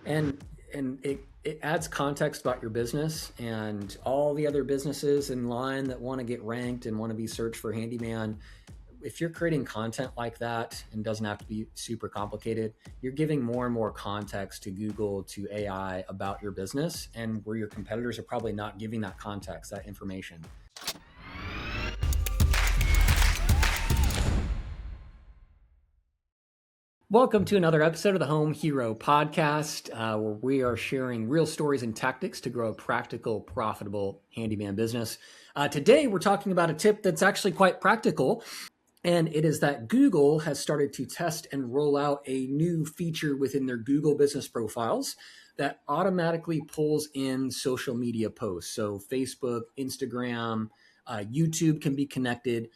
And it adds context about your business and all the other businesses in line that want to get ranked and want to be searched for handyman. If you're creating content like that and doesn't have to be super complicated, you're giving more and more context to Google, to AI about your business, and where your competitors are probably not giving that context, that information. Welcome to another episode of the Home Hero Podcast, where we are sharing real stories and tactics to grow a practical, profitable handyman business. Today, we're talking about a tip that's actually quite practical, and it is that Google has started to test and roll out a new feature within their Google business profiles that automatically pulls in social media posts. So Facebook, Instagram, YouTube can be connected.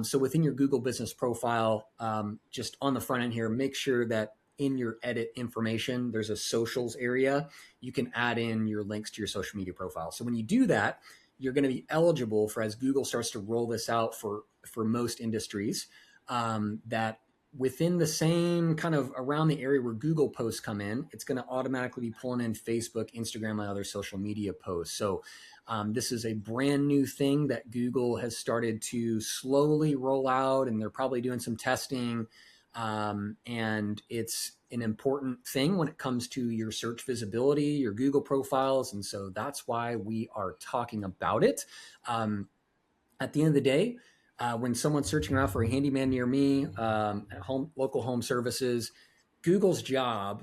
So within your Google business profile, just on the front end here, make sure that in your edit information, there's a socials area. You can add in your links to your social media profile. So when you do that, you're going to be eligible for, as Google starts to roll this out for most industries, that within the same kind of around the area where Google posts come in, it's going to automatically be pulling in Facebook, Instagram, and other social media posts. So this is a brand new thing that Google has started to slowly roll out, and they're probably doing some testing. And it's an important thing when it comes to your search visibility, your Google profiles. And so that's why we are talking about it. At the end of the day, when someone's searching around for a handyman near me, at local home services, Google's job,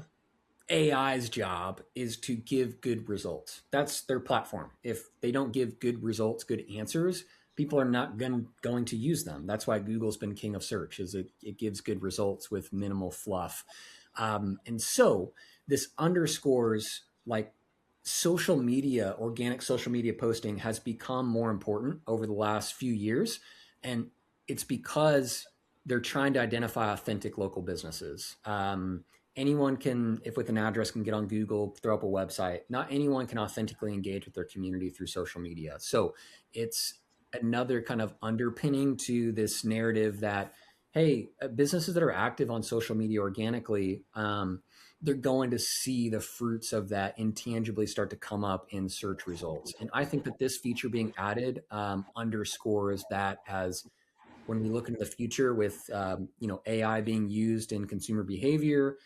AI's job, is to give good results. That's their platform. If they don't give good results, good answers, people are not going to use them. That's why Google's been king of search, is it gives good results with minimal fluff. And so this underscores, like, social media, organic social media posting has become more important over the last few years. And it's because they're trying to identify authentic local businesses. Anyone can, if with an address, can get on Google, throw up a website. Not anyone can authentically engage with their community through social media. So it's another kind of underpinning to this narrative that, hey, businesses that are active on social media organically, they're going to see the fruits of that intangibly start to come up in search results. And I think that this feature being added underscores that, as when we look into the future with AI being used in consumer behavior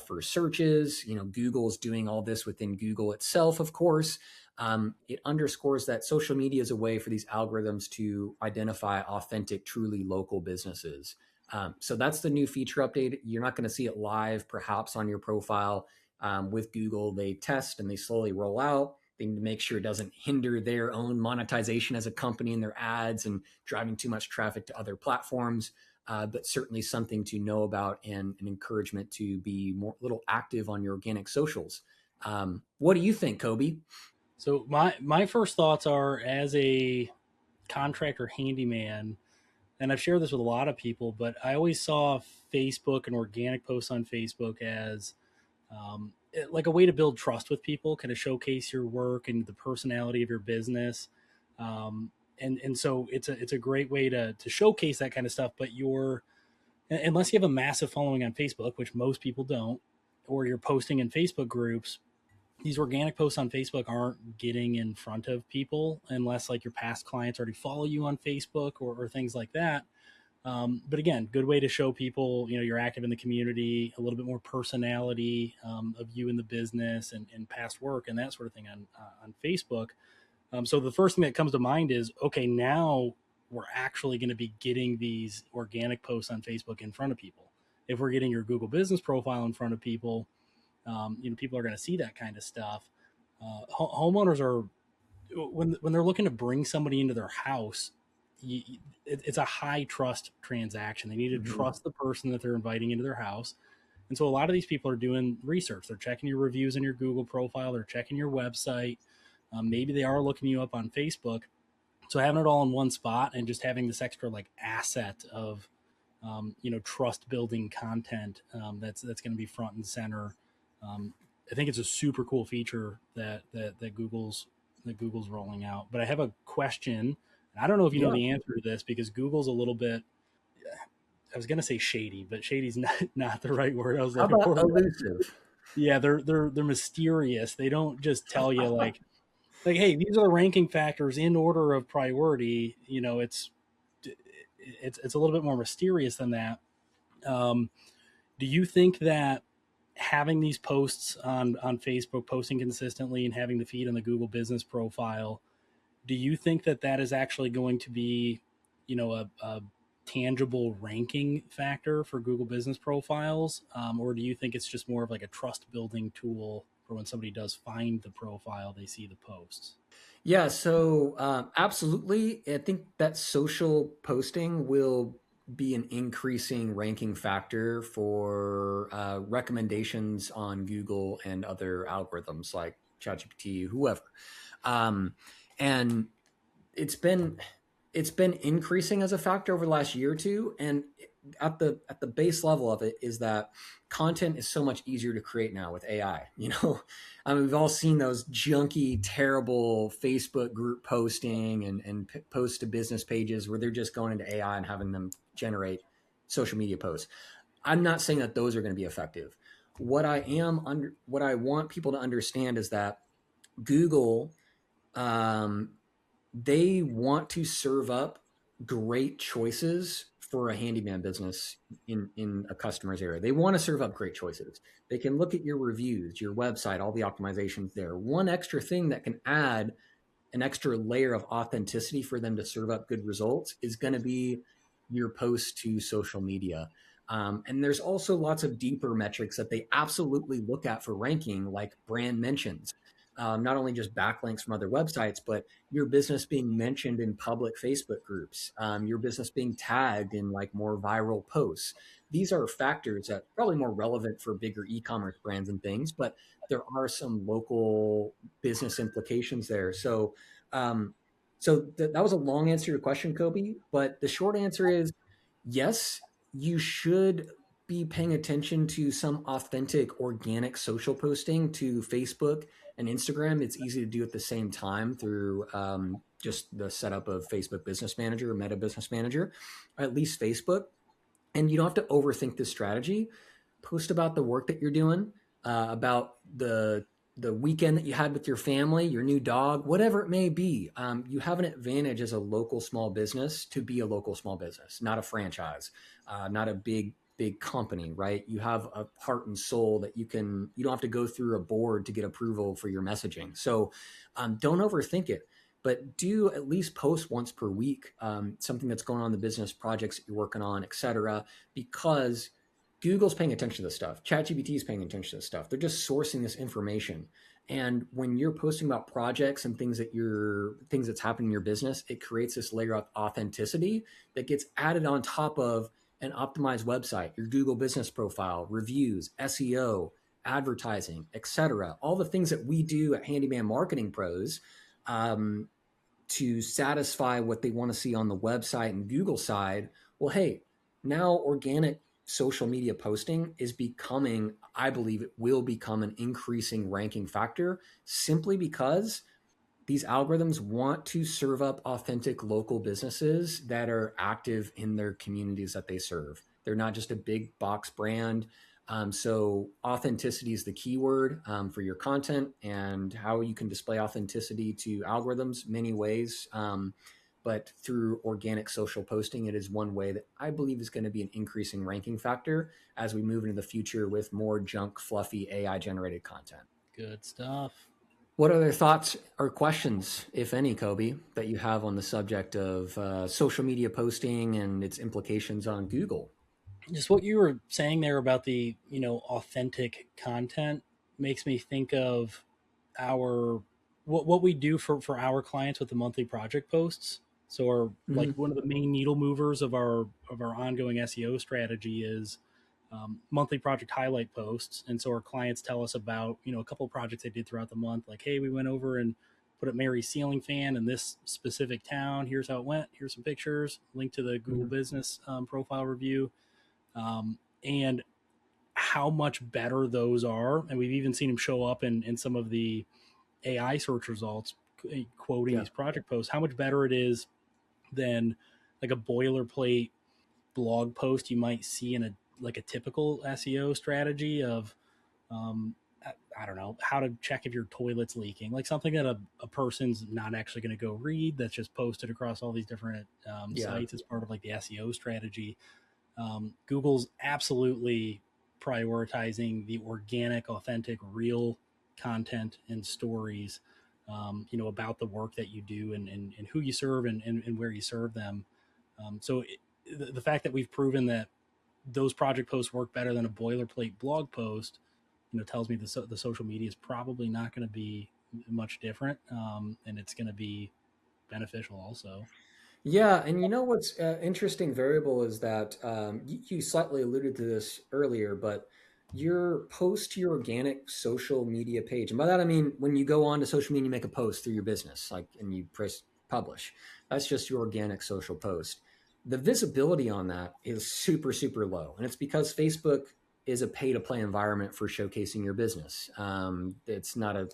for searches. Google is doing all this within Google itself, of course. It underscores that social media is a way for these algorithms to identify authentic, truly local businesses. So that's the new feature update. You're not going to see it live, perhaps, on your profile with Google. They test and they slowly roll out. They need to make sure it doesn't hinder their own monetization as a company and their ads and driving too much traffic to other platforms. But certainly something to know about, and an encouragement to be more little active on your organic socials. What do you think, Kobe? So my first thoughts are, as a contractor handyman, and I've shared this with a lot of people, but I always saw Facebook and organic posts on Facebook as like a way to build trust with people, kind of showcase your work and the personality of your business. And so it's a great way to showcase that kind of stuff. But unless you have a massive following on Facebook, which most people don't, or you're posting in Facebook groups, these organic posts on Facebook aren't getting in front of people unless, like, your past clients already follow you on Facebook, or things like that. But again, good way to show people, you're active in the community, a little bit more personality of you in the business, and past work and that sort of thing on Facebook. So the first thing that comes to mind is, okay, now we're actually going to be getting these organic posts on Facebook in front of people. If we're getting your Google business profile in front of people, people are going to see that kind of stuff. Homeowners are, when they're looking to bring somebody into their house, it's a high trust transaction. They need to Mm-hmm. trust the person that they're inviting into their house. And so a lot of these people are doing research. They're checking your reviews in your Google profile. They're checking your website. Maybe they are looking you up on Facebook. So having it all in one spot and just having this extra, like, asset of trust building content that's going to be front and center. I think it's a super cool feature that Google's rolling out. But I have a question. I don't know if you know Yeah. the answer to this, because Google's a little bit, I was going to say shady, but shady's not the right word I was How looking about for. elusive? Yeah, they're mysterious. They don't just tell you like hey, these are the ranking factors in order of priority. It's a little bit more mysterious than that. Um, do you think that having these posts on Facebook, posting consistently, and having the feed on the Google Business Profile, do you think that that is actually going to be, a tangible ranking factor for Google Business Profiles, or do you think it's just more of like a trust building tool for when somebody does find the profile, they see the posts? Yeah, so absolutely. I think that social posting will be an increasing ranking factor for recommendations on Google and other algorithms like ChatGPT, whoever. Um, and it's been it's been increasing as a factor over the last year or two, and at the base level of it is that content is so much easier to create now with AI. I mean, we've all seen those junky, terrible Facebook group posting and post to business pages where they're just going into AI and having them generate social media posts. I'm not saying that those are going to be effective. What I want people to understand is that Google, um, they want to serve up great choices for a handyman business in a customer's area. They want to serve up great choices. They can look at your reviews, your website, all the optimizations there. One extra thing that can add an extra layer of authenticity for them to serve up good results is going to be your post to social media. And there's also lots of deeper metrics that they absolutely look at for ranking, like brand mentions. Not only just backlinks from other websites, but your business being mentioned in public Facebook groups, your business being tagged in like more viral posts. These are factors that are probably more relevant for bigger e-commerce brands and things, but there are some local business implications there. Um, that was a long answer to your question, Kobe. But the short answer is yes, you should be paying attention to some authentic organic social posting to Facebook and Instagram. It's easy to do at the same time through just the setup of Facebook Business Manager or Meta Business Manager, or at least Facebook. And you don't have to overthink this strategy. Post about the work that you're doing, about the weekend that you had with your family, your new dog, whatever it may be. You have an advantage as a local small business to be a local small business, not a franchise, not a big company, right? You have a heart and soul that you don't have to go through a board to get approval for your messaging. So don't overthink it, but do at least post once per week, something that's going on in the business, projects that you're working on, etc. Because Google's paying attention to this stuff. ChatGPT is paying attention to this stuff. They're just sourcing this information. And when you're posting about projects and things that's happening in your business, it creates this layer of authenticity that gets added on top of an optimized website, your Google business profile, reviews, SEO, advertising, etc. All the things that we do at Handyman Marketing Pros, um, to satisfy what they want to see on the website and Google side. Well, hey, now organic social media posting is becoming, I believe it will become an increasing ranking factor simply because these algorithms want to serve up authentic local businesses that are active in their communities that they serve. They're not just a big box brand. So authenticity is the keyword for your content and how you can display authenticity to algorithms many ways. But through organic social posting, it is one way that I believe is going to be an increasing ranking factor as we move into the future with more junk, fluffy AI generated content. Good stuff. What other thoughts or questions, if any, Kobe, that you have on the subject of social media posting and its implications on Google? Just what you were saying there about the authentic content makes me think of our what we do for our clients with the monthly project posts. So our like Mm-hmm. one of the main needle movers of our ongoing SEO strategy is monthly project highlight posts. And so our clients tell us about a couple of projects they did throughout the month, like hey, we went over and put up Mary's ceiling fan in this specific town. Here's how it went. Here's some pictures. Link to the Google Mm-hmm. Business profile review, and how much better those are. And we've even seen them show up in some of the AI search results quoting Yeah. these project posts, how much better it is than like a boilerplate blog post you might see in a typical SEO strategy of I don't know, how to check if your toilet's leaking, like something that a person's not actually going to go read, that's just posted across all these different Yeah. sites as part of like the SEO strategy. Google's absolutely prioritizing the organic, authentic, real content and stories, about the work that you do, and who you serve, and where you serve them. The fact that we've proven that those project posts work better than a boilerplate blog post, tells me the social media is probably not going to be much different, and it's going to be beneficial also. Yeah, and you know what's interesting variable is that you slightly alluded to this earlier, but your post to your organic social media page, and by that I mean when you go on to social media, you make a post through your business, like, and you press publish. That's just your organic social post. The visibility on that is super, super low, and it's because Facebook is a pay to play environment for showcasing your business. It's not a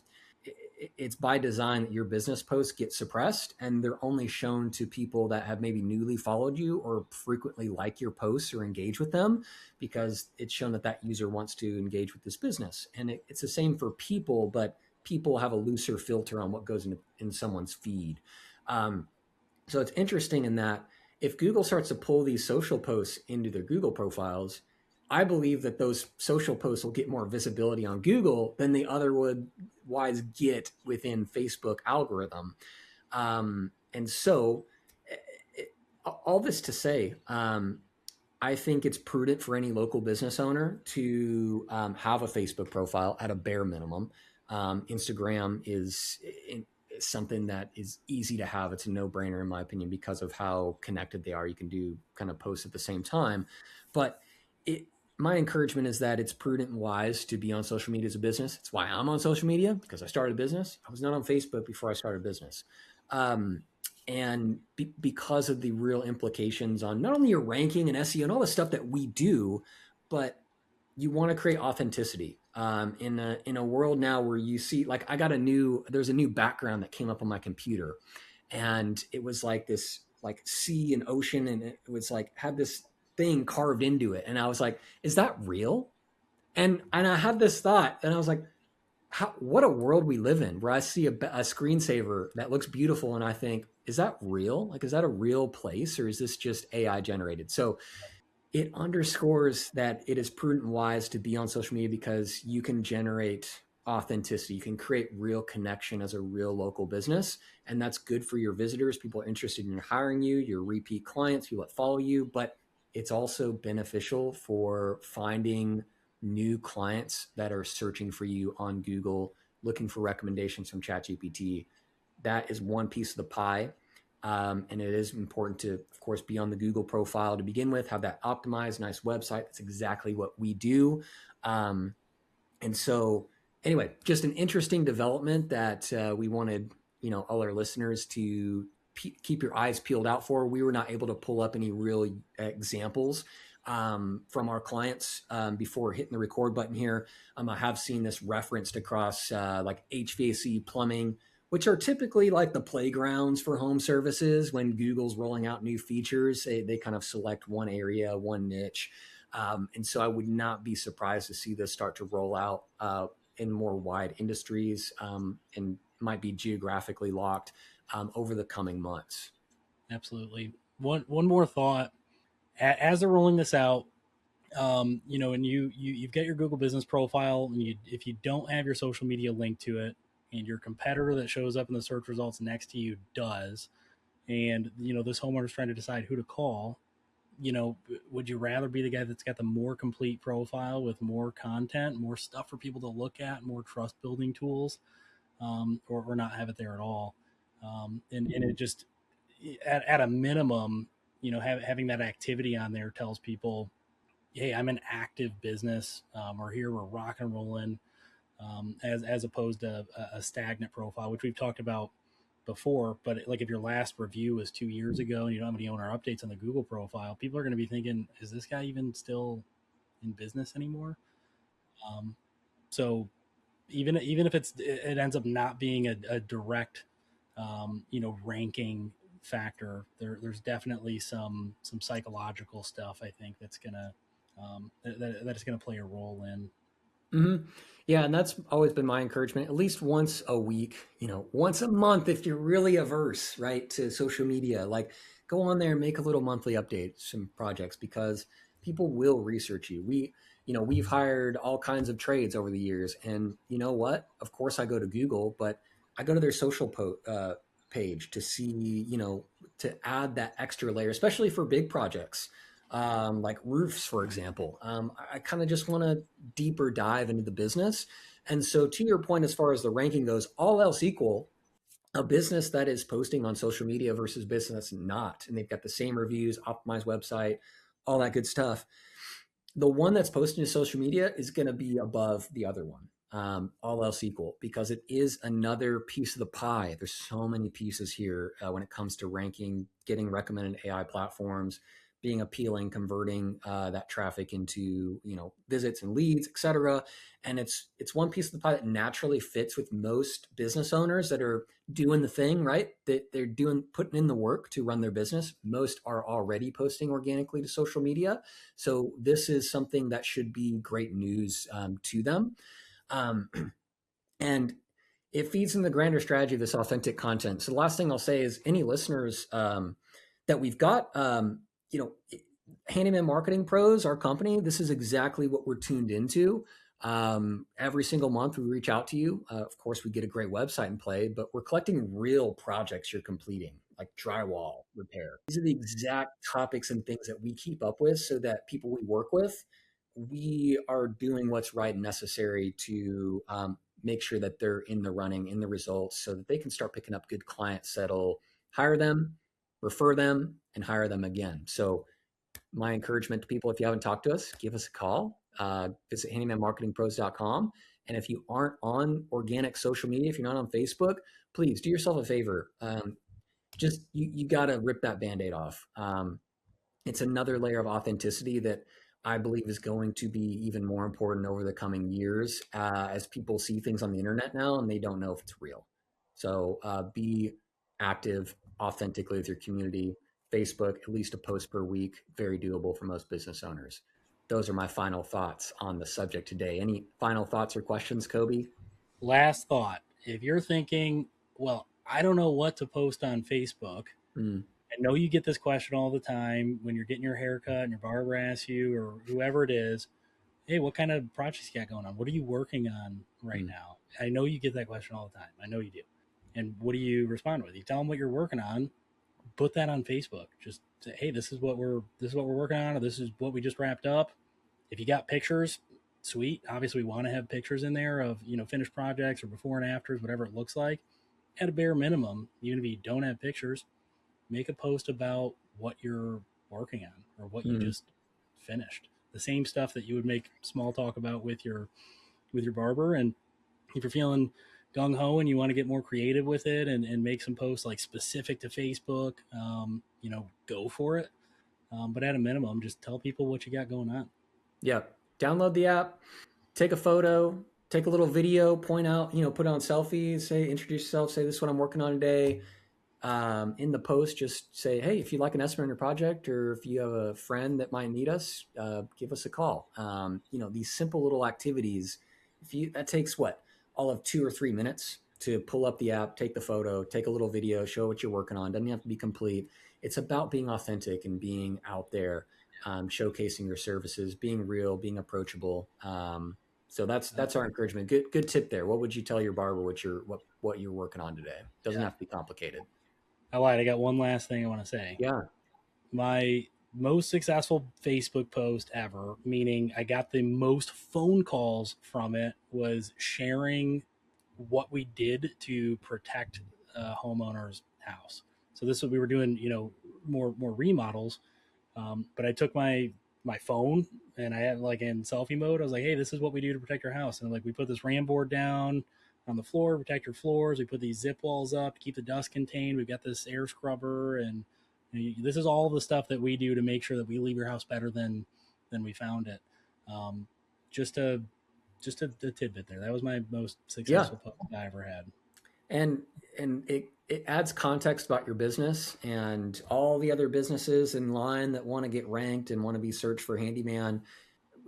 it's by design that your business posts get suppressed and they're only shown to people that have maybe newly followed you or frequently like your posts or engage with them, because it's shown that that user wants to engage with this business. And it's the same for people, but people have a looser filter on what goes in someone's feed. So it's interesting in that if Google starts to pull these social posts into their Google profiles, I believe that those social posts will get more visibility on Google than they otherwise get within Facebook algorithm. And so, all this to say, I think it's prudent for any local business owner to have a Facebook profile at a bare minimum. Instagram is something that is easy to have. It's a no brainer, in my opinion, because of how connected they are. You can do kind of posts at the same time. But it, my encouragement is that it's prudent and wise to be on social media as a business. It's why I'm on social media, because I started a business. I was not on Facebook before I started a business. Um, and because of the real implications on not only your ranking and SEO and all the stuff that we do, but you want to create authenticity in a world now where you see, like, there's a new background that came up on my computer, and it was like this like sea and ocean, and it was like had this thing carved into it, and I was like, is that real? And I had this thought, and I was like, what a world we live in, where I see a screensaver that looks beautiful and I think, is that real? Like, is that a real place, or is this just AI generated? So it underscores that it is prudent and wise to be on social media, because you can generate authenticity. You can create real connection as a real local business. And that's good for your visitors. People are interested in hiring you, your repeat clients, people that follow you. But it's also beneficial for finding new clients that are searching for you on Google, looking for recommendations from ChatGPT. That is one piece of the pie. And it is important to, of course, be on the Google profile to begin with, have that optimized, nice website. That's exactly what we do. Um, and so, anyway, just an interesting development that we wanted, all our listeners to keep your eyes peeled out for. We were not able to pull up any real examples from our clients before hitting the record button here. I have seen this referenced across like HVAC, plumbing, which are typically like the playgrounds for home services. When Google's rolling out new features, they kind of select one area, one niche. And so I would not be surprised to see this start to roll out in more wide industries, and might be geographically locked over the coming months. Absolutely. One more thought. As they're rolling this out, and you've got your Google business profile, and if you don't have your social media linked to it, and your competitor that shows up in the search results next to you does, and this homeowner's trying to decide who to call, would you rather be the guy that's got the more complete profile with more content, more stuff for people to look at, more trust building tools, or not have it there at all? And it just, at a minimum, having that activity on there tells people, hey, I'm an active business. We're here, we're rock and rolling, as opposed to a stagnant profile, which we've talked about before. But like, if your last review was 2 years ago and you don't have any owner updates on the Google profile, people are going to be thinking, is this guy even still in business anymore? Um, so even if it ends up not being a direct, ranking factor, there's definitely some psychological stuff, I think, that's gonna that is gonna play a role in. Hmm. Yeah, and that's always been my encouragement. At least once a week, once a month if you're really averse, right, to social media. Like, go on there and make a little monthly update, some projects, because people will research you. We've hired all kinds of trades over the years, and you know what? Of course, I go to Google, but I go to their page to see, to add that extra layer, especially for big projects, like roofs, for example. I kind of just want to deeper dive into the business. And so, to your point, as far as the ranking goes, all else equal, a business that is posting on social media versus business not, and they've got the same reviews, optimized website, all that good stuff, the one that's posting to social media is going to be above the other one, all else equal, because it is another piece of the pie. There's so many pieces here when it comes to ranking, getting recommended AI platforms, being appealing, converting that traffic into visits and leads, etc. And it's one piece of the pie that naturally fits with most business owners that are doing the thing right. That they're doing putting in the work to run their business. Most are already posting organically to social media, so this is something that should be great news to them. Um, and it feeds in the grander strategy of this authentic content. So the last thing I'll say is any listeners that we've got, Handyman Marketing Pros, our company, this is exactly what we're tuned into. Every single month we reach out to you. Of course, we get a great website in play, but we're collecting real projects you're completing, like drywall repair. These are the exact topics and things that we keep up with so that people we work with, we are doing what's right and necessary to make sure that they're in the running, in the results, so that they can start picking up good clients that'll hire them, refer them, and hire them again. So my encouragement to people, if you haven't talked to us, give us a call. Visit handymanmarketingpros.com. And if you aren't on organic social media, if you're not on Facebook, please do yourself a favor. Just you got to rip that band-aid off. It's another layer of authenticity that I believe is going to be even more important over the coming years as people see things on the internet now and they don't know if it's real. So be active authentically with your community. Facebook, at least a post per week, very doable for most business owners. Those are my final thoughts on the subject today. Any final thoughts or questions, Kobe? Last thought: if you're thinking, well, I don't know what to post on Facebook, Mm, I know you get this question all the time when you're getting your haircut and your barber asks you or whoever it is, hey, what kind of projects you got going on? What are you working on right mm, now? I know you get that question all the time. I know you do. And what do you respond with? You tell them what you're working on, put that on Facebook. Just say, hey, this is what we're working on, or this is what we just wrapped up. If you got pictures, sweet. Obviously, we want to have pictures in there of finished projects or before and afters, whatever it looks like. At a bare minimum, even if you don't have pictures, make a post about what you're working on or what you mm. just finished. The same stuff that you would make small talk about with your barber. And if you're feeling gung ho and you want to get more creative with it and make some posts like specific to Facebook, go for it. But at a minimum, just tell people what you got going on. Yeah. Download the app, take a photo, take a little video, point out, put on selfies, say, introduce yourself, say, this is what I'm working on today. In the post, just say, hey, if you like an estimate on your project, or if you have a friend that might need us, give us a call. These simple little activities, that takes what, all of 2 or 3 minutes to pull up the app, take the photo, take a little video, show what you're working on. Doesn't have to be complete. It's about being authentic and being out there, showcasing your services, being real, being approachable. So that's our encouragement. Good tip there. What would you tell your barber what you're working on today? Doesn't Yeah, have to be complicated. I lied. I got one last thing I want to say. Yeah. My most successful Facebook post ever, meaning I got the most phone calls from it, was sharing what we did to protect a homeowner's house. So this is what we were doing, more remodels. But I took my phone and I had like in selfie mode. I was like, hey, this is what we do to protect your house. And like we put this ram board down on the floor, protect your floors. We put these zip walls up to keep the dust contained. We've got this air scrubber, and this is all the stuff that we do to make sure that we leave your house better than we found it. Um, just a a tidbit there. That was my most Yeah. successful post I ever had. And it adds context about your business and all the other businesses in line that want to get ranked and want to be searched for handyman.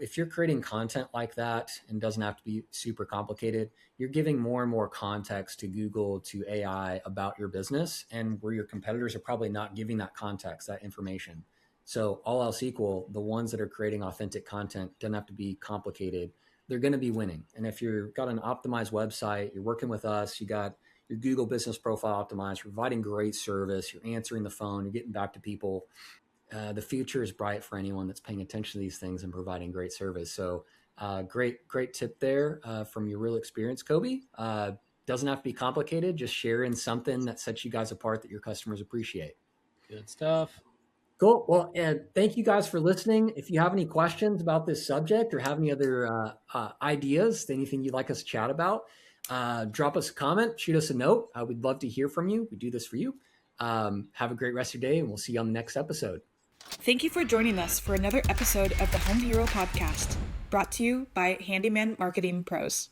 if you're creating content like that and doesn't have to be super complicated, you're giving more and more context to Google, to AI about your business, and where your competitors are probably not giving that context, that information. So all else equal, the ones that are creating authentic content don't have to be complicated. They're going to be winning. And if you've got an optimized website, you're working with us, you got your Google business profile optimized, you're providing great service, you're answering the phone, you're getting back to people. The future is bright for anyone that's paying attention to these things and providing great service. So great tip there from your real experience, Kobe. Doesn't have to be complicated. Just sharing something that sets you guys apart that your customers appreciate. Good stuff. Cool. Well, thank you guys for listening. If you have any questions about this subject or have any other ideas, anything you'd like us to chat about, drop us a comment, shoot us a note. We'd love to hear from you. We do this for you. Have a great rest of your day, and we'll see you on the next episode. Thank you for joining us for another episode of the Home Hero Podcast, brought to you by Handyman Marketing Pros.